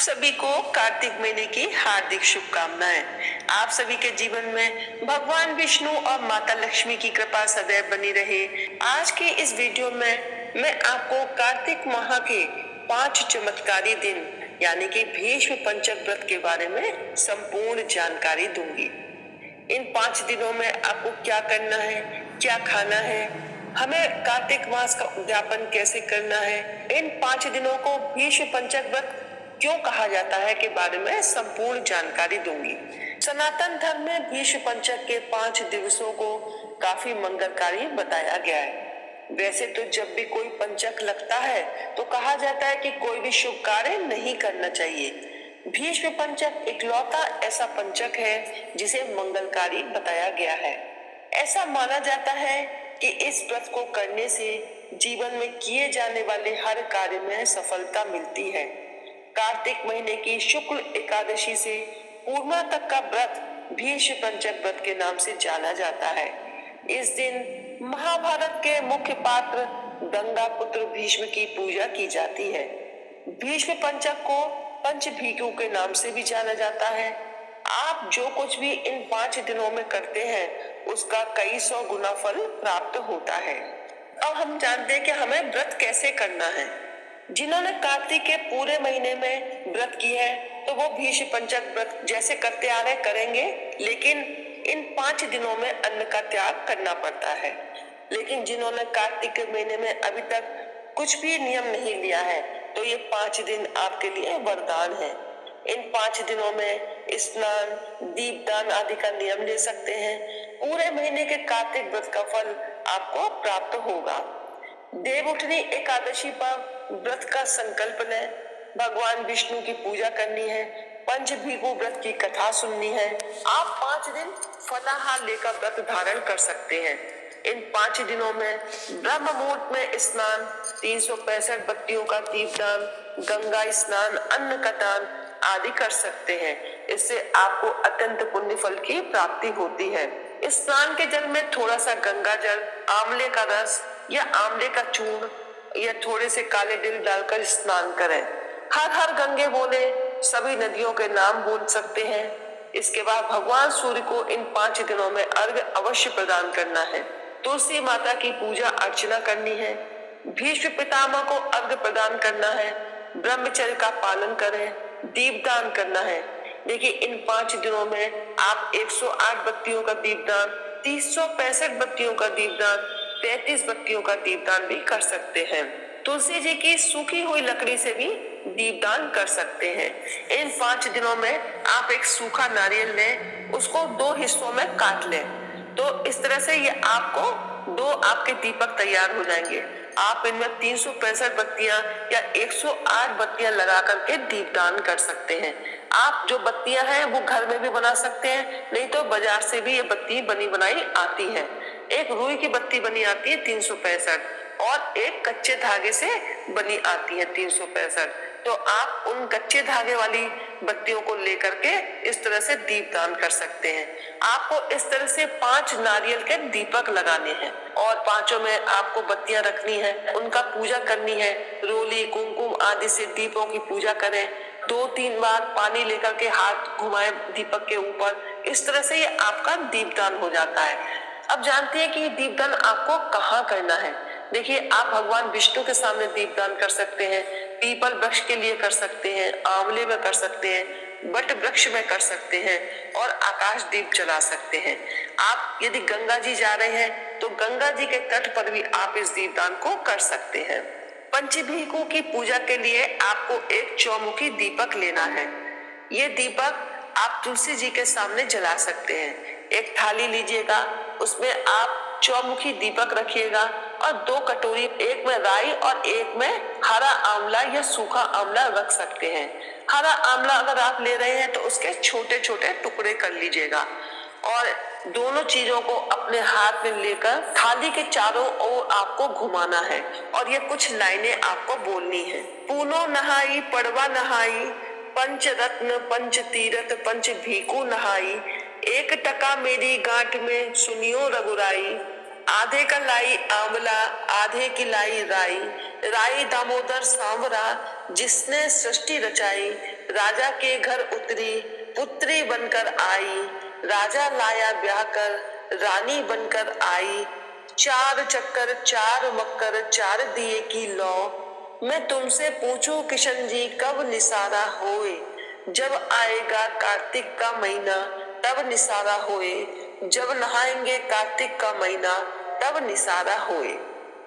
सभी को कार्तिक महीने की हार्दिक शुभकामनाएं। आप सभी के जीवन में भगवान विष्णु और माता लक्ष्मी की कृपा सदैव बनी रहे। आज के इस वीडियो में मैं आपको कार्तिक माह के 5 चमत्कारी दिन यानी कि भीष्म पंचक व्रत के बारे में संपूर्ण जानकारी दूंगी। इन 5 दिनों में आपको क्या करना है, क्या खाना है, हमें कार्तिक मास का उद्यापन कैसे करना है, इन 5 दिनों को भीष्म पंचक व्रत क्यों कहा जाता है के बारे में संपूर्ण जानकारी दूंगी। सनातन धर्म में भीष्म पंचक के 5 दिवसों को काफी मंगलकारी बताया गया है। वैसे तो जब भी कोई पंचक लगता है तो कहा जाता है कि कोई भी शुभ कार्य नहीं करना चाहिए। भीष्म पंचक इकलौता ऐसा पंचक है जिसे मंगलकारी बताया गया है। ऐसा माना जाता है कि इस व्रत को करने से जीवन में किए जाने वाले हर कार्य में सफलता मिलती है। कार्तिक महीने की शुक्ल एकादशी से पूर्णिमा तक का व्रत भीष्म पंचक व्रत के नाम से जाना जाता है। इस दिन महाभारत के मुख्य पात्र गंगा पुत्र भीष्म की पूजा की जाती है। भीष्म पंचक को पंचभीकु के नाम से भी जाना जाता है। आप जो कुछ भी इन 5 दिनों में करते हैं उसका कई सौ गुना फल प्राप्त होता है। अब हम जानते हैं कि हमें व्रत कैसे करना है। जिन्होंने कार्तिक के पूरे महीने में व्रत की है तो वो भीष्म पंचक व्रत जैसे करते आ रहे करेंगे, लेकिन इन 5 दिनों में अन्न का त्याग करना पड़ता है। लेकिन जिन्होंने कार्तिक के महीने में अभी तक कुछ भी नियम नहीं लिया है तो ये 5 दिन आपके लिए वरदान है। इन 5 दिनों में स्नान, दीपदान आदि का नियम ले सकते हैं। पूरे महीने के कार्तिक व्रत का फल आपको प्राप्त होगा। देवउठनी एकादशी पर व्रत का संकल्प लें। भगवान विष्णु की पूजा करनी है। पंचभीगु व्रत की कथा सुननी है। आप 5 दिन फलाहार लेकर व्रत धारण कर सकते हैं। इन 5 दिनों में ब्रह्म मुहूर्त में स्नान, 365 बत्तियों का दीपदान, गंगा स्नान, अन्न का दान आदि कर सकते हैं। इससे आपको अत्यंत पुण्य फल की प्राप्ति होती है। स्नान के जल में थोड़ा सा गंगा जल, आंवले का रस या आंवले का चूर्ण या थोड़े से काले तिल डालकर स्नान करें। हर हर गंगे बोले, सभी नदियों के नाम बोल सकते हैं। इसके बाद भगवान सूर्य को इन 5 दिनों में अर्घ्य अवश्य प्रदान करना है। तुलसी माता की पूजा अर्चना करनी है। भीष्म पितामह को अर्घ्य प्रदान करना है। ब्रह्मचर्य का पालन करें। दीपदान करना है। देखिए इन 5 दिनों में आप 108 बत्तियों का दीपदान, 365 बत्तियों का दीपदान, 33 बत्तियों का दीपदान भी कर सकते हैं। तुलसी जी की सूखी हुई लकड़ी से भी दीपदान कर सकते हैं। इन 5 दिनों में आप एक सूखा नारियल लें, उसको 2 हिस्सों में काट लें। तो इस तरह से ये आपको 2 आपके दीपक तैयार हो जाएंगे। आप इनमें 365 बत्तियां या 108 बत्तियां लगा करके दीपदान कर सकते हैं। आप जो बत्तियां हैं वो घर में भी बना सकते हैं, नहीं तो बाजार से भी ये बत्ती बनी बनाई आती है। एक रुई की बत्ती बनी आती है 365 और एक कच्चे धागे से बनी आती है 365। तो आप उन कच्चे धागे वाली बत्तियों को लेकर के इस तरह से दीपदान कर सकते हैं। आपको इस तरह से 5 नारियल के दीपक लगाने हैं और 5 में आपको बत्तियां रखनी है, उनका पूजा करनी है। रोली, कुमकुम आदि से दीपों की पूजा करें। 2-3 बार पानी लेकर के हाथ घुमाए दीपक के ऊपर। इस तरह से ये आपका दीपदान हो जाता है। अब जानते हैं कि दीपदान आपको कहाँ करना है। देखिए आप भगवान विष्णु के सामने दीपदान कर सकते हैं, पीपल वृक्ष के लिए कर सकते हैं, आंवले में कर सकते हैं, बट वृक्ष में कर सकते हैं और आकाश दीप जला सकते हैं। आप यदि गंगा जी जा रहे हैं तो गंगा जी के तट पर भी आप इस दीपदान को कर सकते हैं। पंचभीकु की पूजा के लिए आपको एक चौमुखी दीपक लेना है। ये दीपक आप तुलसी जी के सामने जला सकते हैं। एक थाली लीजिएगा, उसमें आप चौमुखी दीपक रखिएगा और 2 कटोरी, एक में राई और एक में हरा आंवला या सूखा आंवला रख सकते हैं। हरा आंवला अगर आप ले रहे हैं तो उसके छोटे छोटे टुकड़े कर लीजिएगा और दोनों चीजों को अपने हाथ में लेकर थाली के चारों ओर आपको घुमाना है और ये कुछ लाइनें आपको बोलनी है। पूनो नहाई पड़वा नहाई, पंच रत्न पंच तीरथ पंच भीकु नहाई, 1 टका मेरी गांठ में सुनियो रघुराई, आधे का लाई आंवला आधे की लाई राई, राई दामोदर सांवरा जिसने सृष्टि रचाई, राजा के घर उतरी, पुत्री बनकर आई, राजा लाया ब्याह कर, रानी बनकर आई। चार चक्कर चार मक्कर चार दिए की लौ, मैं तुमसे पूछूं किशन जी कब निसारा होए। जब आएगा कार्तिक का महीना तब निसारा होए, जब नहाएंगे कार्तिक का महीना तब निसारा होए।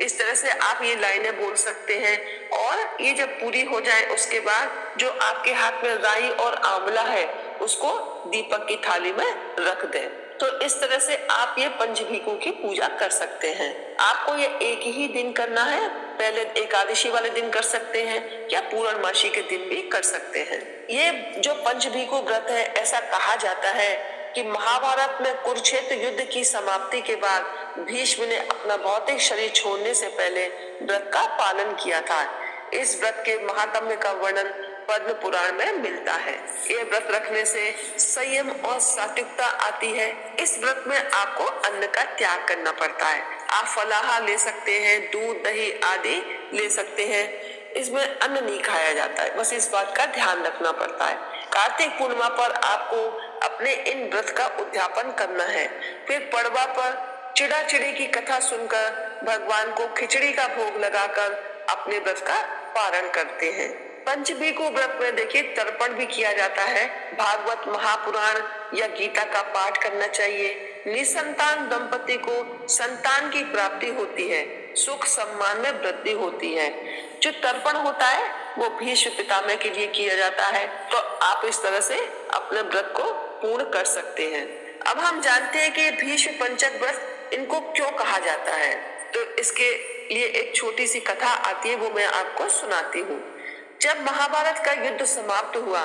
इस तरह से आप ये लाइनें बोल सकते हैं और ये जब पूरी हो जाए उसके बाद जो आपके हाथ में राई और आंवला है उसको दीपक की थाली में रख दें। तो इस तरह से आप ये पंचभीकों की पूजा कर सकते हैं। आपको ये एक ही दिन करना है, पहले एकादशी वाले दिन कर सकते हैं या पूर्णमासी के दिन भी कर सकते हैं। ये जो पंचभीकु व्रत है, ऐसा कहा जाता है कि महाभारत में कुरुक्षेत्र युद्ध की समाप्ति के बाद भीष्म ने अपना भौतिक शरीर छोड़ने से पहले व्रत का पालन किया था। इस व्रत के महात्म्य का वर्णन पद्म पुराण में मिलता है। ये व्रत रखने से संयम और सात्विकता आती है। इस व्रत में आपको अन्न का त्याग करना पड़ता है। आप फलाहार ले सकते हैं, दूध दही आदि ले सकते हैं, इसमें अन्न नहीं खाया जाता है, बस इस बात का ध्यान रखना पड़ता है। कार्तिक पूर्णिमा पर आपको अपने इन व्रत का उद्यापन करना है। फिर पड़वा पर चिड़ा चिड़ी की कथा सुनकर भगवान को खिचड़ी का भोग लगाकर अपने व्रत का पारण करते हैं। पंचभीकु व्रत में देखिए तर्पण भी किया जाता है। भागवत महापुराण या गीता का पाठ करना चाहिए। निसंतान दंपति को संतान की प्राप्ति होती है, सुख सम्मान में वृद्धि होती है। जो तर्पण होता है वो भीष्म पितामह के लिए किया जाता है। तो आप इस तरह से अपने व्रत को पूर्ण कर सकते हैं। अब हम जानते हैं कि भीष्म पंचक व्रत इनको क्यों कहा जाता है। तो इसके लिए एक छोटी सी कथा आती है, वो मैं आपको सुनाती हूँ। जब महाभारत का युद्ध समाप्त हुआ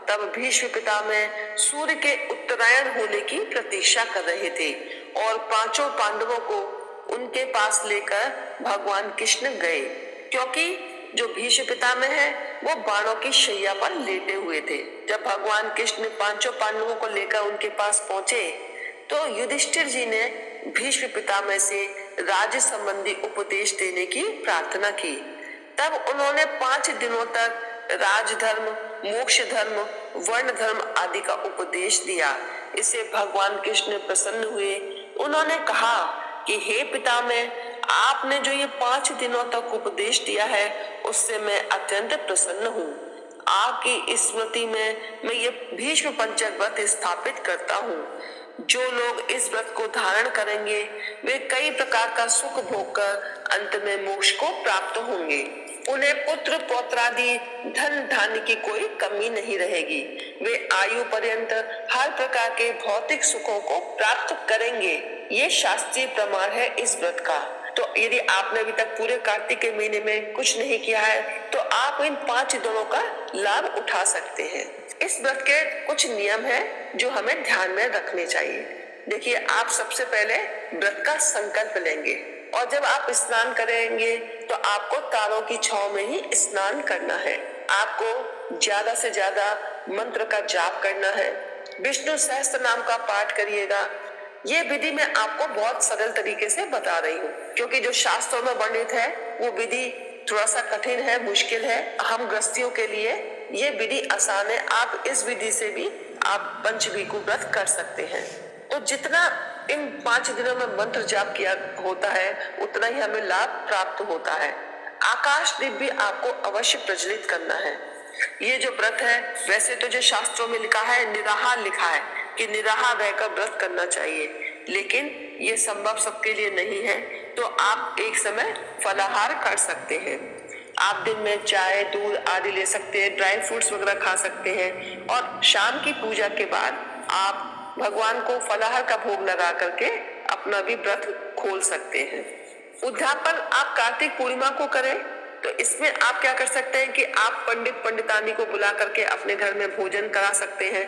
तब भीष्म पितामह सूर्य के उत्तरायण होने की प्रतीक्षा कर रहे थे और पांचों पांडवों को उनके पास लेकर भगवान कृष्ण गए, क्योंकि जो भीष्म पितामह है वो बाणों की शैया पर लेटे हुए थे। जब भगवान कृष्ण पांचों पांडवों को लेकर उनके पास पहुंचे तो युधिष्ठिर जी ने भीष्म पितामह से राज्य संबंधी उपदेश देने की प्रार्थना की। तब उन्होंने 5 दिनों तक राजधर्म, मोक्ष धर्म, वर्ण धर्म आदि का उपदेश दिया। इससे भगवान कृष्ण प्रसन्न हुए। उन्होंने कहा कि हे पितामह, आपने जो ये 5 दिनों तक उपदेश दिया है उससे मैं अत्यंत प्रसन्न हूँ। आपकी स्मृति में मैं ये भीष्म पंचक व्रत स्थापित करता हूँ। जो लोग इस व्रत को धारण करेंगे वे कई प्रकार का सुख भोग कर अंत में मोक्ष को प्राप्त होंगे। उन्हें पुत्र पौत्रादि धन धान्य की कोई कमी नहीं रहेगी। वे आयु पर्यंत हर प्रकार के भौतिक सुखों को प्राप्त करेंगे। ये शास्त्रीय प्रमाण है इस व्रत का। तो यदि आपने अभी तक पूरे कार्तिक के महीने में कुछ नहीं किया है तो आप इन 5 दिनों का लाभ उठा सकते हैं। इस व्रत के कुछ नियम हैं जो हमें ध्यान में रखने चाहिए। देखिए, आप सबसे पहले व्रत का संकल्प लेंगे और जब आप स्नान करेंगे तो आपको तारों की छांव में ही स्नान करना है। आपको ज्यादा से ज्यादा मंत्र का जाप करना है। विष्णु सहस्त्र नाम का पाठ करिएगा। ये विधि मैं आपको बहुत सरल तरीके से बता रही हूँ, क्योंकि जो शास्त्रों में वर्णित है वो विधि थोड़ा सा कठिन है, मुश्किल है। हम गृहस्थियों के लिए ये विधि आसान है। आप इस विधि से भी आप पंचभीकु व्रत कर सकते हैं। तो जितना इन 5 दिनों में मंत्र जाप किया होता है उतना ही हमें लाभ प्राप्त होता है। आकाश दीप भी आपको अवश्य प्रज्वलित करना है। ये जो व्रत है, वैसे तो जो शास्त्रों में लिखा है, निराहार लिखा है कि निराहार रहकर व्रत करना चाहिए, लेकिन ये संभव सबके लिए नहीं है। तो आप एक समय फलाहार कर सकते हैं। आप दिन में चाय, दूध आदि ले सकते हैं, ड्राई फ्रूट्स वगैरह खा सकते हैं और शाम की पूजा के बाद आप भगवान को फलाहार का भोग लगा करके अपना भी व्रत खोल सकते हैं। उद्यापन आप कार्तिक पूर्णिमा को करें तो इसमें आप क्या कर सकते हैं कि आप पंडित पंडितानी को बुला करके अपने घर में भोजन करा सकते हैं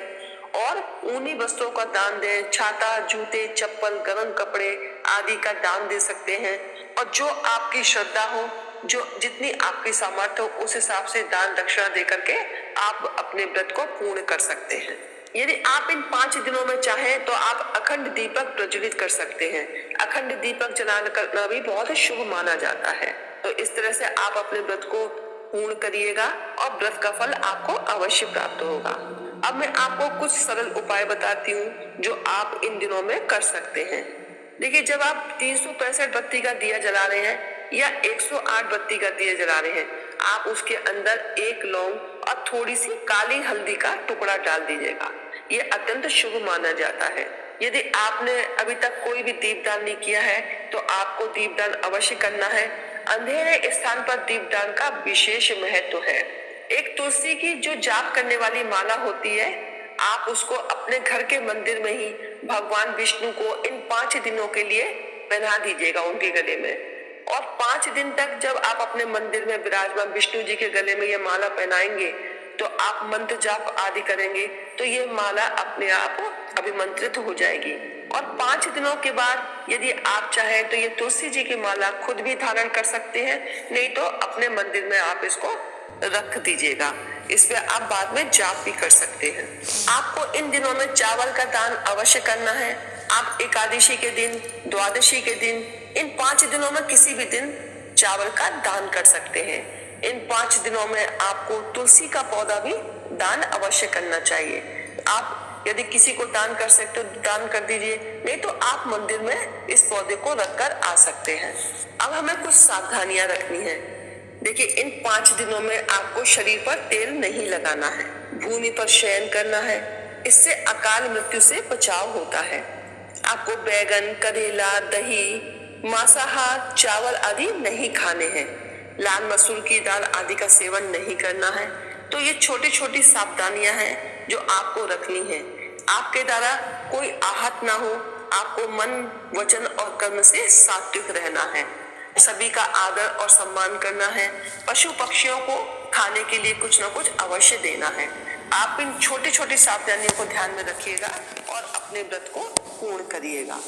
और ऊनी वस्त्रों का दान दें। छाता, जूते, चप्पल, गर्म कपड़े आदि का दान दे सकते हैं और जो आपकी श्रद्धा हो, जो जितनी आपकी सामर्थ्य हो, उस हिसाब से दान दक्षिणा दे करके आप अपने व्रत को पूर्ण कर सकते हैं। यदि आप इन 5 दिनों में चाहें तो आप अखंड दीपक प्रज्वलित कर सकते हैं। अखंड दीपक जलाना करना भी बहुत शुभ माना जाता है। तो इस तरह से आप अपने व्रत को पूर्ण करिएगा और व्रत का फल आपको अवश्य प्राप्त होगा। अब मैं आपको कुछ सरल उपाय बताती हूँ जो आप इन दिनों में कर सकते हैं। देखिए, जब आप 365 बत्ती का दिया जला रहे हैं या 108 बत्ती का दिया जला रहे हैं, आप उसके अंदर एक लौंग और थोड़ी सी काली हल्दी का टुकड़ा डाल दीजिएगा। ये अत्यंत शुभ माना जाता है। यदि आपने अभी तक कोई भी दीपदान नहीं किया है तो आपको दीपदान अवश्य करना है। अंधेरे स्थान पर दीपदान का विशेष महत्व है। एक तुलसी की जो जाप करने वाली माला होती है, आप उसको अपने घर के मंदिर में ही भगवान विष्णु को इन 5 दिनों के लिए पहना दीजिएगा उनके गले में। और 5 दिन तक जब आप अपने मंदिर में विराजमान विष्णु जी के गले में ये माला पहनाएंगे तो आप मंत्र जाप आदि करेंगे तो ये माला अपने आप अभिमंत्रित हो जाएगी। और 5 दिनों के बाद यदि आप चाहें तो ये तुलसी जी की माला खुद भी धारण कर सकते हैं, नहीं तो अपने मंदिर में आप इसको रख दीजिएगा। इस पे आप बाद में जाप भी कर सकते हैं। आपको इन दिनों में चावल का दान अवश्य करना है। आप एकादशी के दिन, द्वादशी के दिन, इन 5 दिनों में किसी भी दिन चावल का दान कर सकते हैं। इन 5 दिनों में आपको तुलसी का पौधा भी दान अवश्य करना चाहिए। आप यदि किसी को दान कर सकते हो दान कर दीजिए, नहीं तो आप मंदिर में इस पौधे को रखकर आ सकते हैं। अब हमें कुछ सावधानियां रखनी है। देखिए, इन 5 दिनों में आपको शरीर पर तेल नहीं लगाना है, भूमि पर शयन करना है, इससे अकाल मृत्यु से बचाव होता है। आपको बैगन, करेला, दही, मांसाहार, चावल आदि नहीं खाने हैं। लाल मसूर की दाल आदि का सेवन नहीं करना है। तो ये छोटी छोटी सावधानियां हैं जो आपको रखनी है। आपके द्वारा कोई आहत ना हो। आपको मन, वचन और कर्म से सात्विक रहना है। सभी का आदर और सम्मान करना है। पशु पक्षियों को खाने के लिए कुछ न कुछ अवश्य देना है। आप इन छोटी छोटी सावधानियों को ध्यान में रखिएगा और अपने व्रत को पूर्ण करिएगा।